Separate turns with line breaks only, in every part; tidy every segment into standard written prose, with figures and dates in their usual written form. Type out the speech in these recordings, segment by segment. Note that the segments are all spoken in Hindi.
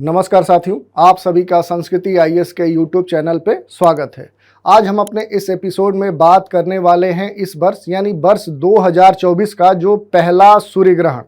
नमस्कार साथियों, आप सभी का संस्कृति आईएएस के यूट्यूब चैनल पे स्वागत है। आज हम अपने इस एपिसोड में बात करने वाले हैं इस वर्ष यानी वर्ष 2024 का जो पहला सूर्य ग्रहण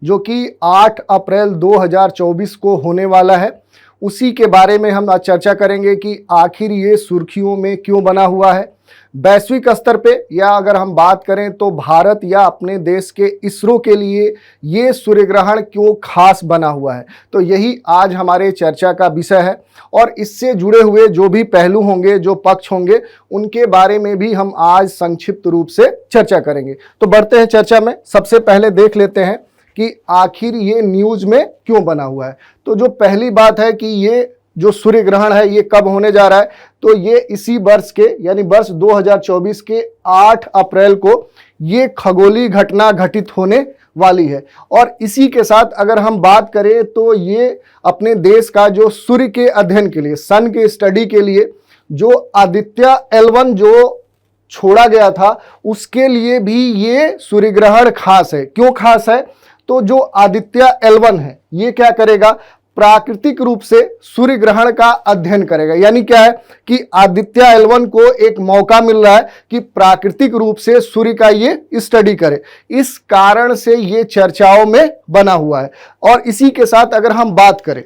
जो कि 8 अप्रैल 2024 को होने वाला है, उसी के बारे में हम आज चर्चा करेंगे कि आखिर ये सुर्खियों में क्यों बना हुआ है। वैश्विक स्तर पे या अगर हम बात करें तो भारत या अपने देश के इसरो के लिए ये सूर्य ग्रहण क्यों खास बना हुआ है, तो यही आज हमारे चर्चा का विषय है। और इससे जुड़े हुए जो भी पहलू होंगे, जो पक्ष होंगे, उनके बारे में भी हम आज संक्षिप्त रूप से चर्चा करेंगे। तो बढ़ते हैं चर्चा में। सबसे पहले देख लेते हैं कि आखिर ये न्यूज में क्यों बना हुआ है। तो जो पहली बात है कि ये जो सूर्य ग्रहण है ये कब होने जा रहा है, तो ये इसी वर्ष के यानी वर्ष 2024 के 8 अप्रैल को ये खगोलीय घटना घटित होने वाली है। और इसी के साथ अगर हम बात करें तो ये अपने देश का जो सूर्य के अध्ययन के लिए, सन के स्टडी के लिए जो आदित्य L1 जो छोड़ा गया था, उसके लिए भी ये सूर्य ग्रहण खास है। क्यों खास है? तो जो आदित्य L1 है ये क्या करेगा, प्राकृतिक रूप से सूर्य ग्रहण का अध्ययन करेगा। यानी क्या है कि आदित्य L1 को एक मौका मिल रहा है कि प्राकृतिक रूप से सूर्य का ये स्टडी करे। इस कारण से ये चर्चाओं में बना हुआ है। और इसी के साथ अगर हम बात करें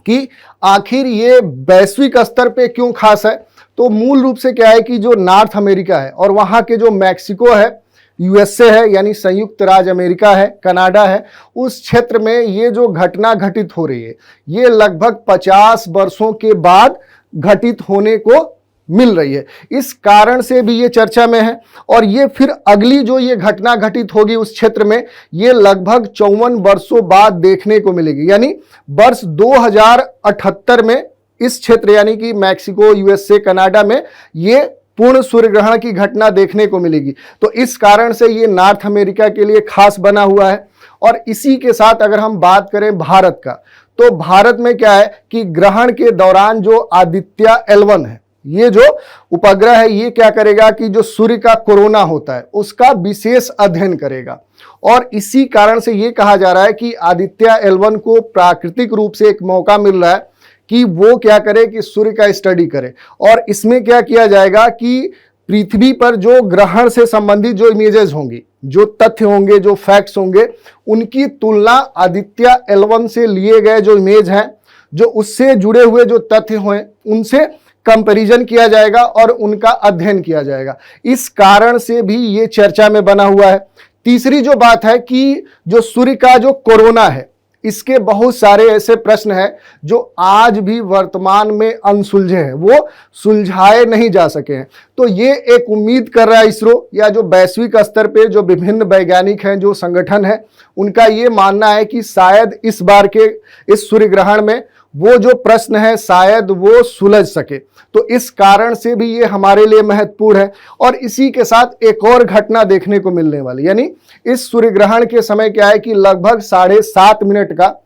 कि आखिर ये वैश्विक स्तर पे क्यों खास है, तो मूल रूप से क्या है कि जो नॉर्थ अमेरिका है और वहाँ के जो मैक्सिको है, यूएसए है यानी संयुक्त राज्य अमेरिका है, कनाडा है, उस क्षेत्र में ये जो घटना घटित हो रही है ये लगभग 50 वर्षों के बाद घटित होने को मिल रही है। इस कारण से भी ये चर्चा में है। और ये फिर अगली जो ये घटना घटित होगी उस क्षेत्र में, ये लगभग 54 वर्षों बाद देखने को मिलेगी। यानी वर्ष 2078 में इस क्षेत्र यानी कि मैक्सिको, यूएसए, कनाडा में ये पूर्ण सूर्य ग्रहण की घटना देखने को मिलेगी। तो इस कारण से ये नॉर्थ अमेरिका के लिए खास बना हुआ है। और इसी के साथ अगर हम बात करें भारत का, तो भारत में क्या है कि ग्रहण के दौरान जो आदित्य L1 है, ये जो उपग्रह है, ये क्या करेगा कि जो सूर्य का कोरोना होता है उसका विशेष अध्ययन करेगा। और इसी कारण से ये कहा जा रहा है कि आदित्य L1 को प्राकृतिक रूप से एक मौका मिल रहा है कि वो क्या करे कि सूर्य का स्टडी करे। और इसमें क्या किया जाएगा कि पृथ्वी पर जो ग्रहण से संबंधित जो इमेजेस होंगी, जो तथ्य होंगे, जो फैक्ट्स होंगे, उनकी तुलना आदित्य L1 से लिए गए जो इमेज हैं, जो उससे जुड़े हुए जो तथ्य हैं, उनसे कंपैरिजन किया जाएगा और उनका अध्ययन किया जाएगा। इस कारण से भी ये चर्चा में बना हुआ है। तीसरी जो बात है कि जो सूर्य का जो कोरोना है, इसके बहुत सारे ऐसे प्रश्न हैं जो आज भी वर्तमान में अनसुलझे हैं, वो सुलझाए नहीं जा सके हैं। तो ये एक उम्मीद कर रहा है इसरो या जो वैश्विक स्तर पे जो विभिन्न वैज्ञानिक हैं, जो संगठन है, उनका ये मानना है कि शायद इस बार के इस सूर्य ग्रहण में वो जो प्रश्न है शायद वो सुलझ सके। तो इस कारण से भी ये हमारे लिए महत्वपूर्ण है। और इसी के साथ एक और घटना देखने को मिलने वाली, यानी इस सूर्य ग्रहण के समय क्या है कि लगभग 7.5 मिनट का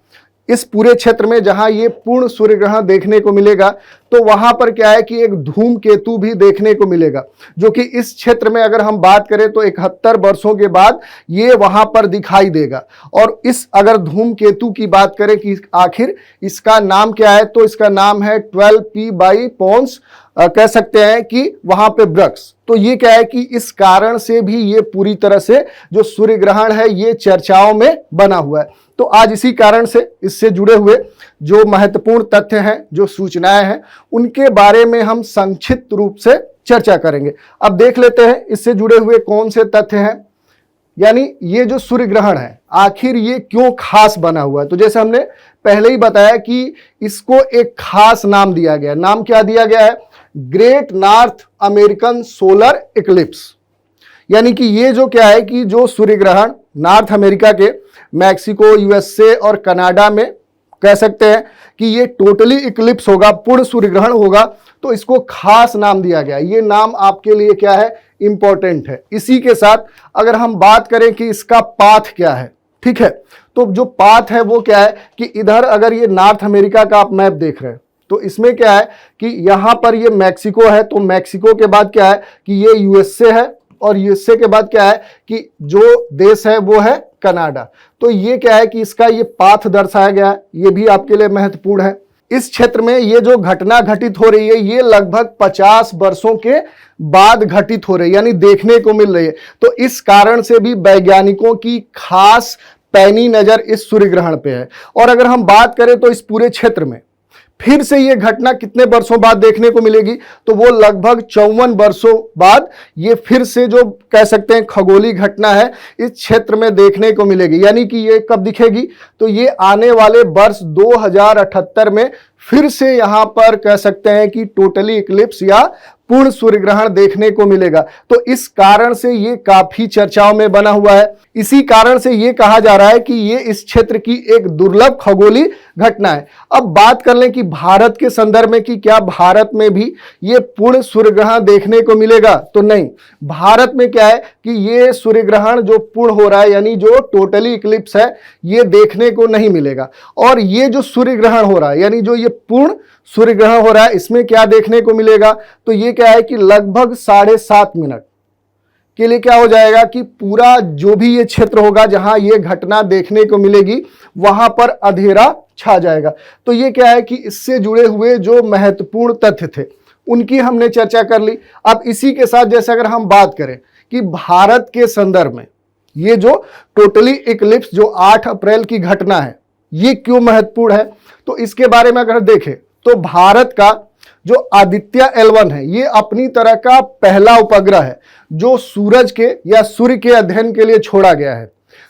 इस पूरे क्षेत्र में जहां ये पूर्ण सूर्य ग्रहण देखने को मिलेगा, तो वहां पर क्या है कि एक धूमकेतु भी देखने को मिलेगा, जो कि इस क्षेत्र में अगर हम बात करें तो 71 वर्षों के बाद ये वहां पर दिखाई देगा। और इस अगर धूमकेतु की बात करें कि आखिर इसका नाम क्या है, तो इसका नाम है 12P बाई पोन्स, कह सकते हैं कि वहां पे वृक्ष। तो ये क्या है कि इस कारण से भी ये पूरी तरह से जो सूर्य ग्रहण है ये चर्चाओं में बना हुआ है। तो आज इसी कारण से इससे जुड़े हुए जो महत्वपूर्ण तथ्य हैं, जो सूचनाएं हैं, उनके बारे में हम संक्षिप्त रूप से चर्चा करेंगे। अब देख लेते हैं इससे जुड़े हुए कौन से तथ्य हैं, यानी ये जो सूर्य ग्रहण है आखिर ये क्यों खास बना हुआ है। तो जैसे हमने पहले ही बताया कि इसको एक खास नाम दिया गया। नाम क्या दिया गया है? Great north American solar Eclipse. यानी कि ये जो क्या है कि जो सूर्य ग्रहण नॉर्थ अमेरिका के मैक्सिको, यूएसए और कनाडा में कह सकते हैं कि ये टोटली इक्लिप्स होगा, पूर्ण सूर्य ग्रहण होगा, तो इसको खास नाम दिया गया। ये नाम आपके लिए क्या है? इंपॉर्टेंट है। इसी के साथ अगर हम बात करें कि इसका पाथ क्या है, ठीक है, तो जो पाथ है वो क्या है कि इधर अगर ये नॉर्थ अमेरिका का आप मैप देख रहे हैं तो इसमें क्या है कि यहां पर ये मैक्सिको है, तो मैक्सिको के बाद क्या है कि ये यूएसए है, और यूएसए के बाद क्या है कि जो देश है वो है कनाडा। तो ये क्या है कि इसका ये पाथ दर्शाया गया है, ये भी आपके लिए महत्वपूर्ण है। इस क्षेत्र में ये जो घटना घटित हो रही है ये लगभग 50 वर्षों के बाद घटित हो रही है, यानी देखने को मिल रही है। तो इस कारण से भी वैज्ञानिकों की खास पैनी नजर इस सूर्य ग्रहण पे है। और अगर हम बात करें तो इस पूरे क्षेत्र में फिर से ये घटना कितने वर्षों बाद देखने को मिलेगी, तो वो लगभग 54 वर्षों बाद ये फिर से जो कह सकते हैं खगोलीय घटना है इस क्षेत्र में देखने को मिलेगी। यानी कि ये कब दिखेगी, तो ये आने वाले वर्ष 2078 में फिर से यहां पर कह सकते हैं कि टोटली इक्लिप्स या पूर्ण सूर्य ग्रहण देखने को मिलेगा। तो इस कारण से ये काफी चर्चाओं में बना हुआ है। इसी कारण से ये कहा जा रहा है कि ये इस क्षेत्र की एक दुर्लभ खगोलीय घटना है। अब बात कर लें कि भारत के संदर्भ में कि क्या भारत में भी ये पूर्ण सूर्य ग्रहण देखने को मिलेगा, तो नहीं। भारत में क्या है कि ये सूर्य ग्रहण जो पूर्ण हो रहा है यानी जो टोटली इक्लिप्स है ये देखने को नहीं मिलेगा। और ये जो सूर्य ग्रहण हो रहा है यानी जो ये पूर्ण सूर्य ग्रहण हो रहा है इसमें क्या देखने को मिलेगा, तो ये क्या है कि लगभग 7.5 मिनट के लिए क्या हो जाएगा कि पूरा जो भी ये क्षेत्र होगा जहां ये घटना देखने को मिलेगी वहां पर अंधेरा छा जाएगा। तो ये क्या है कि इससे जुड़े हुए जो महत्वपूर्ण तथ्य थे उनकी हमने चर्चा कर ली। अब इसी के साथ जैसे अगर हम बात करें कि भारत के संदर्भ में ये जो टोटली इक्लिप्स जो 8 अप्रैल की घटना है ये क्यों महत्वपूर्ण है, तो इसके बारे में अगर देखें तो भारत का जो आदित्य L1 है ये अपनी तरह का पहला उपग्रह है जो सूरज के या सूर्य के अध्ययन के लिए छोड़ा गया है।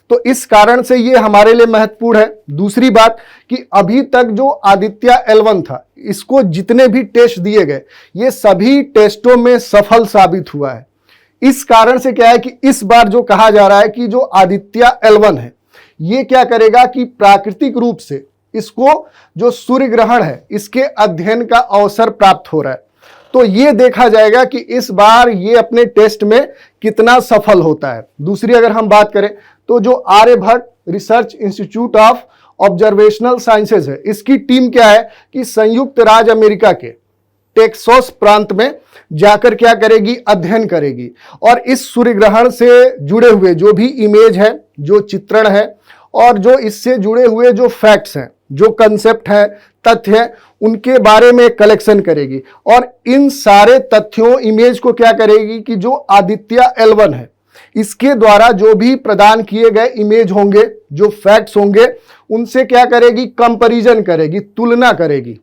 तो इस कारण से ये हमारे लिए महत्वपूर्ण है। दूसरी बात कि अभी तक जो आदित्य L1 था इसको जितने भी टेस्ट दिए गए ये सभी टेस्टों में सफल साबित हुआ है। इस कारण से क्या है कि इस बार जो कहा जा रहा है कि जो आदित्य L1 है ये क्या करेगा कि प्राकृतिक रूप से इसको जो सूर्य ग्रहण है इसके अध्ययन का अवसर प्राप्त हो रहा है। तो ये देखा जाएगा कि इस बार ये अपने टेस्ट में कितना सफल होता है। दूसरी अगर हम बात करें तो जो Aryabhatta research institute of observational sciences है इसकी टीम क्या है कि संयुक्त राज्य अमेरिका के टेक्सास प्रांत में जाकर क्या करेगी, अध्ययन करेगी। और इस सूर्य ग्रहण से जुड़े हुए जो भी इमेज है, जो चित्रण है और जो इससे जुड़े हुए जो फैक्ट्स हैं, जो कंसेप्ट है, तथ्य है, उनके बारे में कलेक्शन करेगी। और इन सारे तथ्यों इमेज को क्या करेगी कि जो आदित्य L1 है इसके द्वारा जो भी प्रदान किए गए इमेज होंगे, जो फैक्ट्स होंगे, उनसे क्या करेगी, कंपैरिजन करेगी, तुलना करेगी।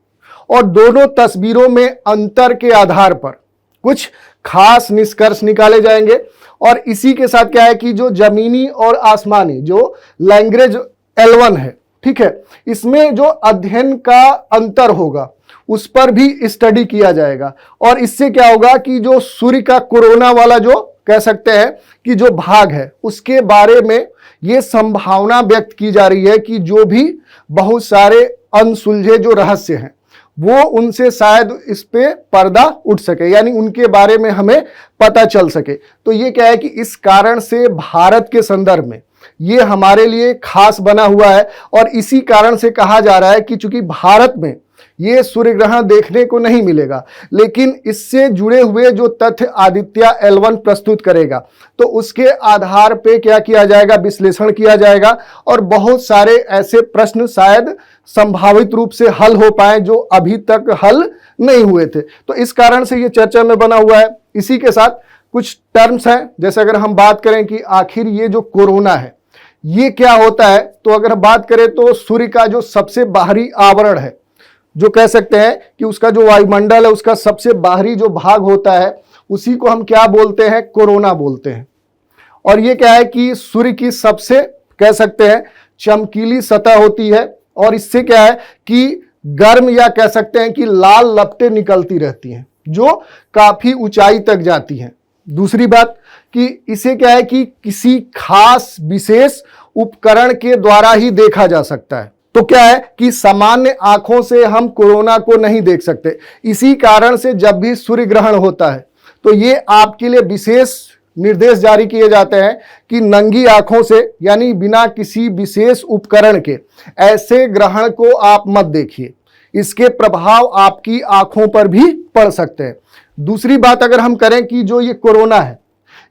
और दोनों तस्वीरों में अंतर के आधार पर कुछ खास निष्कर्ष निकाले जाएंगे। और इसी के साथ क्या है कि जो जमीनी और आसमानी जो लैंग्वेज L1 है, ठीक है, इसमें जो अध्ययन का अंतर होगा उस पर भी स्टडी किया जाएगा। और इससे क्या होगा कि जो सूर्य का कोरोना वाला जो कह सकते हैं कि जो भाग है उसके बारे में ये संभावना व्यक्त की जा रही है कि जो भी बहुत सारे अनसुलझे जो रहस्य हैं वो उनसे शायद इस पे पर्दा उठ सके, यानी उनके बारे में हमें पता चल सके। तो ये क्या है कि इस कारण से भारत के संदर्भ में ये हमारे लिए खास बना हुआ है। और इसी कारण से कहा जा रहा है कि चूंकि भारत में ये सूर्य ग्रहण देखने को नहीं मिलेगा लेकिन इससे जुड़े हुए जो तथ्य आदित्य L1 प्रस्तुत करेगा तो उसके आधार पे क्या किया जाएगा, विश्लेषण किया जाएगा और बहुत सारे ऐसे प्रश्न शायद संभावित रूप से हल हो पाए जो अभी तक हल नहीं हुए थे। तो इस कारण से ये चर्चा में बना हुआ है। इसी के साथ कुछ टर्म्स हैं, जैसे अगर हम बात करें कि आखिर ये जो कोरोना है ये क्या होता है, तो अगर बात करें तो सूर्य का जो सबसे बाहरी आवरण है, जो कह सकते हैं कि उसका जो वायुमंडल है उसका सबसे बाहरी जो भाग होता है उसी को हम क्या बोलते हैं, कोरोना बोलते हैं। और ये क्या है कि सूर्य की सबसे कह सकते हैं चमकीली सतह होती है और इससे क्या है कि गर्म या कह सकते हैं कि लाल लपटें निकलती रहती हैं जो काफी ऊंचाई तक जाती हैं। दूसरी बात कि इसे क्या है कि किसी खास विशेष उपकरण के द्वारा ही देखा जा सकता है। तो क्या है कि सामान्य आंखों से हम कोरोना को नहीं देख सकते। इसी कारण से जब भी सूर्य ग्रहण होता है तो ये आपके लिए विशेष निर्देश जारी किए जाते हैं कि नंगी आंखों से यानी बिना किसी विशेष उपकरण के ऐसे ग्रहण को आप मत देखिए, इसके प्रभाव आपकी आंखों पर भी पड़ सकते हैं। दूसरी बात अगर हम करें कि जो ये कोरोना है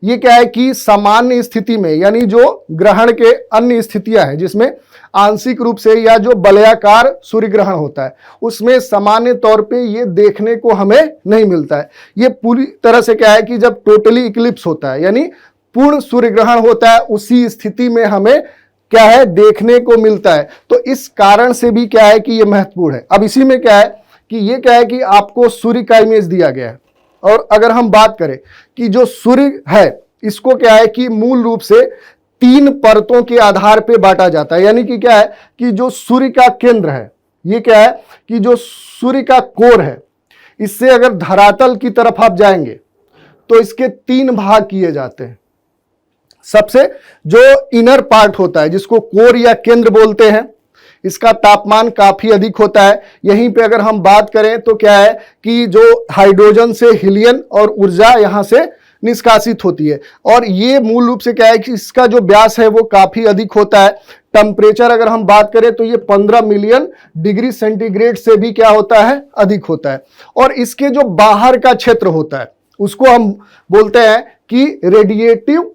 ये क्या है कि सामान्य स्थिति में, यानी जो ग्रहण के अन्य स्थितियां हैं जिसमें आंशिक रूप से या जो वलयाकार सूर्य ग्रहण होता है, उसमें सामान्य तौर पे ये देखने को हमें नहीं मिलता है। ये पूरी तरह से क्या है कि जब टोटली इक्लिप्स होता है, यानी पूर्ण सूर्य ग्रहण होता है, उसी स्थिति में हमें क्या है देखने को मिलता है। तो इस कारण से भी क्या है कि ये महत्वपूर्ण है। अब इसी में क्या है कि ये क्या है कि आपको सूर्य का इमेज दिया गया है, और अगर हम बात करें कि जो सूर्य है इसको क्या है कि मूल रूप से 3 परतों के आधार पे बांटा जाता है। यानी कि क्या है कि जो सूर्य का केंद्र है, ये क्या है कि जो सूर्य का कोर है, इससे अगर धरातल की तरफ आप जाएंगे तो इसके 3 भाग किए जाते हैं। सबसे जो इनर पार्ट होता है जिसको कोर या केंद्र बोलते हैं, इसका तापमान काफी अधिक होता है। यहीं पे अगर हम बात करें तो क्या है कि जो हाइड्रोजन से हीलियम और ऊर्जा यहां से निष्कासित होती है, और ये मूल रूप से क्या है कि इसका जो व्यास है वो काफी अधिक होता है। टेम्परेचर अगर हम बात करें तो ये 15 मिलियन डिग्री सेंटीग्रेड से भी क्या होता है अधिक होता है। और इसके जो बाहर का क्षेत्र होता है उसको हम बोलते हैं कि रेडिएटिव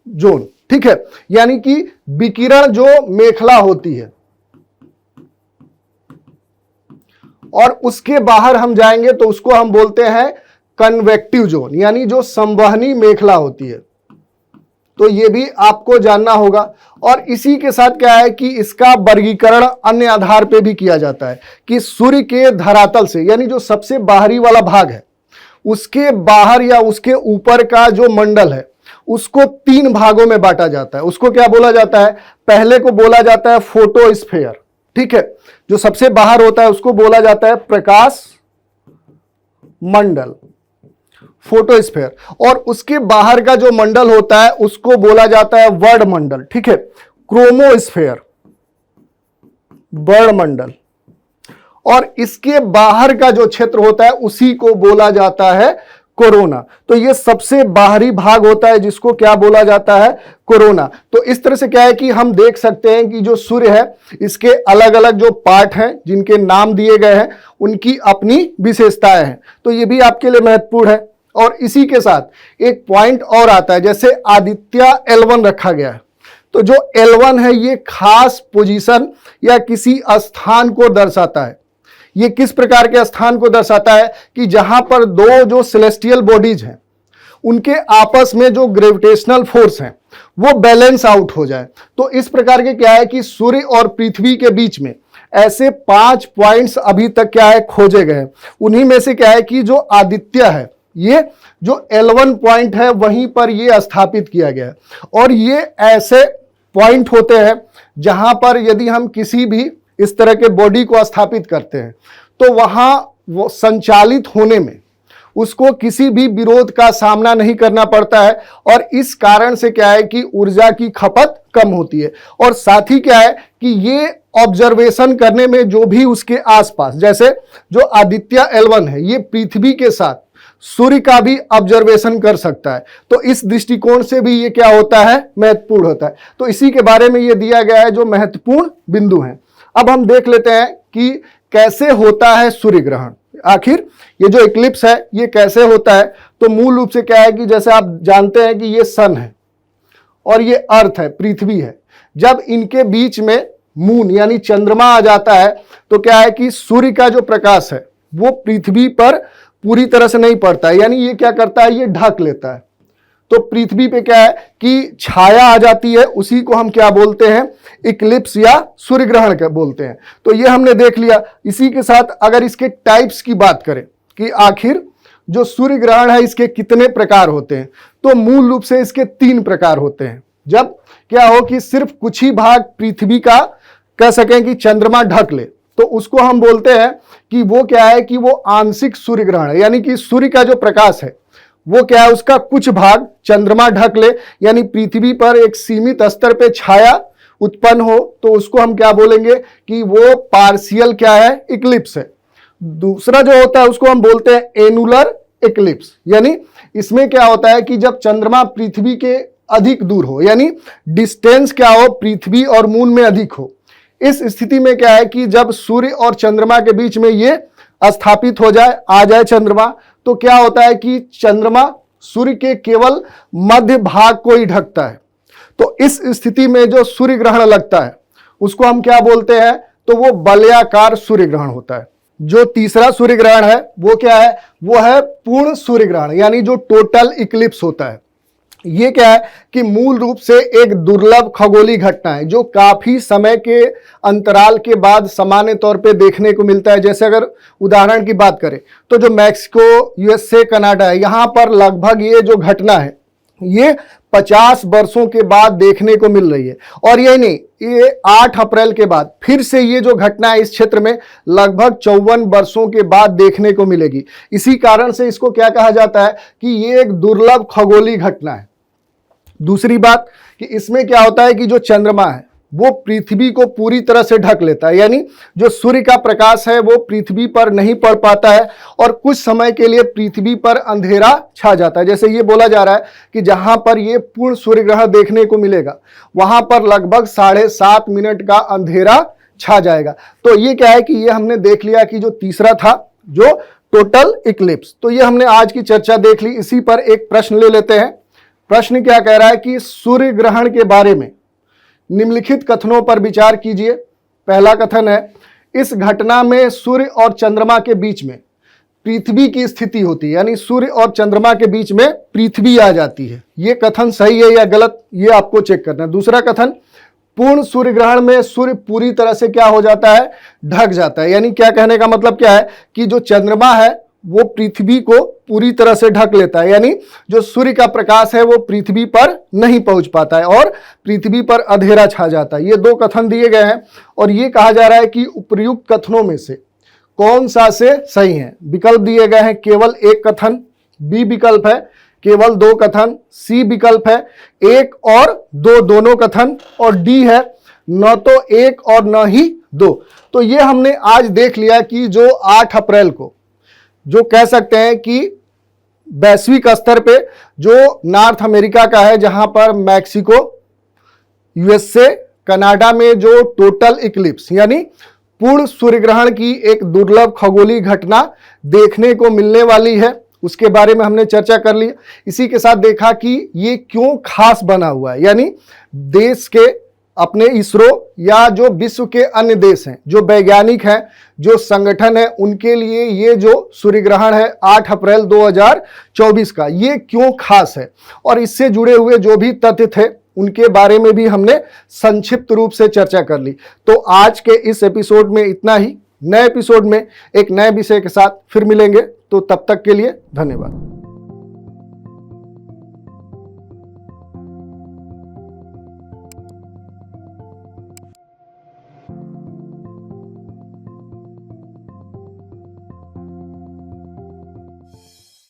जोन, ठीक है, यानी कि विकिरण जो मेखला होती है। और उसके बाहर हम जाएंगे तो उसको हम बोलते हैं कन्वेक्टिव जोन, यानी जो संवहनी मेखला होती है। तो ये भी आपको जानना होगा। और इसी के साथ क्या है कि इसका वर्गीकरण अन्य आधार पे भी किया जाता है कि सूर्य के धरातल से, यानी जो सबसे बाहरी वाला भाग है, उसके बाहर या उसके ऊपर का जो मंडल है उसको 3 भागों में बांटा जाता है। उसको क्या बोला जाता है? पहले को बोला जाता है फोटोस्फीयर, ठीक है, जो सबसे बाहर होता है उसको बोला जाता है प्रकाश मंडल, फोटोस्फीयर। और उसके बाहर का जो मंडल होता है उसको बोला जाता है वर्ण मंडल, ठीक है, क्रोमोस्फीयर, वर्ण मंडल। और इसके बाहर का जो क्षेत्र होता है उसी को बोला जाता है कोरोना। तो ये सबसे बाहरी भाग होता है जिसको क्या बोला जाता है? कोरोना। तो इस तरह से क्या है कि हम देख सकते हैं कि जो सूर्य है इसके अलग अलग जो पार्ट हैं जिनके नाम दिए गए हैं उनकी अपनी विशेषताएं हैं। तो ये भी आपके लिए महत्वपूर्ण है। और इसी के साथ एक पॉइंट और आता है, जैसे आदित्य L1 रखा गया है, तो जो L1 है ये खास पोजीशन या किसी स्थान को दर्शाता है। ये किस प्रकार के स्थान को दर्शाता है कि जहां पर 2 जो सेलेस्टियल बॉडीज हैं उनके आपस में जो ग्रेविटेशनल फोर्स हैं वो बैलेंस आउट हो जाए। तो इस प्रकार के क्या है कि सूर्य और पृथ्वी के बीच में ऐसे 5 पॉइंट्स अभी तक क्या है खोजे गए हैं। उन्हीं में से क्या है कि जो आदित्य है, ये जो L1 पॉइंट है वहीं पर ये स्थापित किया गया है। और ये ऐसे पॉइंट होते हैं जहां पर यदि हम किसी भी इस तरह के बॉडी को स्थापित करते हैं तो वहां वो संचालित होने में उसको किसी भी विरोध का सामना नहीं करना पड़ता है। और इस कारण से क्या है कि ऊर्जा की खपत कम होती है। और साथ ही क्या है कि ये ऑब्जर्वेशन करने में जो भी उसके आसपास, जैसे जो आदित्य L1 है ये पृथ्वी के साथ सूर्य का भी ऑब्जर्वेशन कर सकता है। तो इस दृष्टिकोण से भी ये क्या होता है? महत्वपूर्ण होता है। तो इसी के बारे में ये दिया गया है जो महत्वपूर्ण बिंदु हैं। अब हम देख लेते हैं कि कैसे होता है सूर्य ग्रहण। आखिर ये जो इक्लिप्स है ये कैसे होता है? तो मूल रूप से क्या है कि जैसे आप जानते हैं कि ये सन है और ये अर्थ है, पृथ्वी है। जब इनके बीच में मून यानी चंद्रमा आ जाता है तो क्या है कि सूर्य का जो प्रकाश है वो पृथ्वी पर पूरी तरह से नहीं पड़ता है, यानी ये क्या करता है, ये ढक लेता है। तो पृथ्वी पे क्या है कि छाया आ जाती है, उसी को हम क्या बोलते हैं? इक्लिप्स या सूर्य ग्रहण बोलते हैं। तो ये हमने देख लिया। इसी के साथ अगर इसके टाइप्स की बात करें कि आखिर जो सूर्य ग्रहण है इसके कितने प्रकार होते हैं, तो मूल रूप से इसके 3 प्रकार होते हैं। जब क्या हो कि सिर्फ कुछ ही भाग पृथ्वी का कह सकें कि चंद्रमा ढक ले तो उसको हम बोलते हैं कि वो क्या है कि वो आंशिक सूर्य ग्रहण है। यानी कि सूर्य का जो प्रकाश है वो क्या है, उसका कुछ भाग चंद्रमा ढक ले, यानी पृथ्वी पर एक सीमित स्तर पे छाया उत्पन्न हो, तो उसको हम क्या बोलेंगे कि वो पार्शियल क्या है, इक्लिप्स है। दूसरा जो होता है उसको हम बोलते हैं एनुलर इक्लिप्स, यानी इसमें क्या होता है कि जब चंद्रमा पृथ्वी के अधिक दूर हो, यानी डिस्टेंस क्या हो, पृथ्वी और मून में अधिक हो। इस स्थिति में क्या है कि जब सूर्य और चंद्रमा के बीच में ये स्थापित हो जाए, आ जाए चंद्रमा, तो क्या होता है कि चंद्रमा सूर्य के केवल मध्य भाग को ही ढकता है। तो इस स्थिति में जो सूर्य ग्रहण लगता है उसको हम क्या बोलते हैं, तो वो वलयाकार सूर्य ग्रहण होता है। जो तीसरा सूर्य ग्रहण है वो क्या है, वो है पूर्ण सूर्य ग्रहण, यानी जो टोटल इक्लिप्स होता है। ये क्या है कि मूल रूप से एक दुर्लभ खगोलीय घटना है जो काफी समय के अंतराल के बाद सामान्य तौर पे देखने को मिलता है। जैसे अगर उदाहरण की बात करें तो जो मैक्सिको, यूएसए, कनाडा है, यहाँ पर लगभग ये जो घटना है ये 50 वर्षों के बाद देखने को मिल रही है। और यही नहीं, ये 8 अप्रैल के बाद फिर से ये जो घटना है इस क्षेत्र में लगभग 54 वर्षों के बाद देखने को मिलेगी। इसी कारण से इसको क्या कहा जाता है कि ये एक दुर्लभ खगोलीय घटना है। दूसरी बात कि इसमें क्या होता है कि जो चंद्रमा है वो पृथ्वी को पूरी तरह से ढक लेता है, यानी जो सूर्य का प्रकाश है वो पृथ्वी पर नहीं पड़ पाता है और कुछ समय के लिए पृथ्वी पर अंधेरा छा जाता है। जैसे ये बोला जा रहा है कि जहां पर ये पूर्ण सूर्य ग्रहण देखने को मिलेगा वहां पर लगभग 7.5 मिनट का अंधेरा छा जाएगा। तो ये क्या है कि ये हमने देख लिया कि जो तीसरा था जो टोटल इक्लिप्स, तो ये हमने आज की चर्चा देख ली। इसी पर एक प्रश्न ले लेते हैं। प्रश्न क्या कह रहा है कि सूर्य ग्रहण के बारे में निम्नलिखित कथनों पर विचार कीजिए। पहला कथन है, इस घटना में सूर्य और चंद्रमा के बीच में पृथ्वी की स्थिति होती है, यानी सूर्य और चंद्रमा के बीच में पृथ्वी आ जाती है। यह कथन सही है या गलत, यह आपको चेक करना है। दूसरा कथन, पूर्ण सूर्य ग्रहण में सूर्य पूरी तरह से क्या हो जाता है, ढक जाता है। यानी क्या कहने का मतलब क्या है कि जो चंद्रमा है वो पृथ्वी को पूरी तरह से ढक लेता है, यानी जो सूर्य का प्रकाश है वो पृथ्वी पर नहीं पहुंच पाता है और पृथ्वी पर अंधेरा छा जाता है। ये 2 कथन दिए गए हैं और ये कहा जा रहा है कि उपर्युक्त कथनों में से कौन सा से सही है। विकल्प दिए गए हैं, केवल 1 कथन, बी विकल्प है केवल 2 कथन, सी विकल्प है 1 और 2 दोनों कथन, और डी है न तो 1 और न ही 2। तो ये हमने आज देख लिया कि जो 8 अप्रैल को जो कह सकते हैं कि वैश्विक स्तर पे जो नॉर्थ अमेरिका का है, जहां पर मैक्सिको, यूएसए, कनाडा में जो टोटल इक्लिप्स यानी पूर्ण सूर्य ग्रहण की एक दुर्लभ खगोलीय घटना देखने को मिलने वाली है, उसके बारे में हमने चर्चा कर ली। इसी के साथ देखा कि ये क्यों खास बना हुआ है, यानी देश के अपने इसरो या जो विश्व के अन्य देश हैं, जो वैज्ञानिक हैं, जो संगठन है, उनके लिए ये जो सूर्य ग्रहण है 8 अप्रैल 2024 का, ये क्यों खास है और इससे जुड़े हुए जो भी तथ्य थे उनके बारे में भी हमने संक्षिप्त रूप से चर्चा कर ली। तो आज के इस एपिसोड में इतना ही। नए एपिसोड में एक नए विषय के साथ फिर मिलेंगे, तो तब तक के लिए धन्यवाद।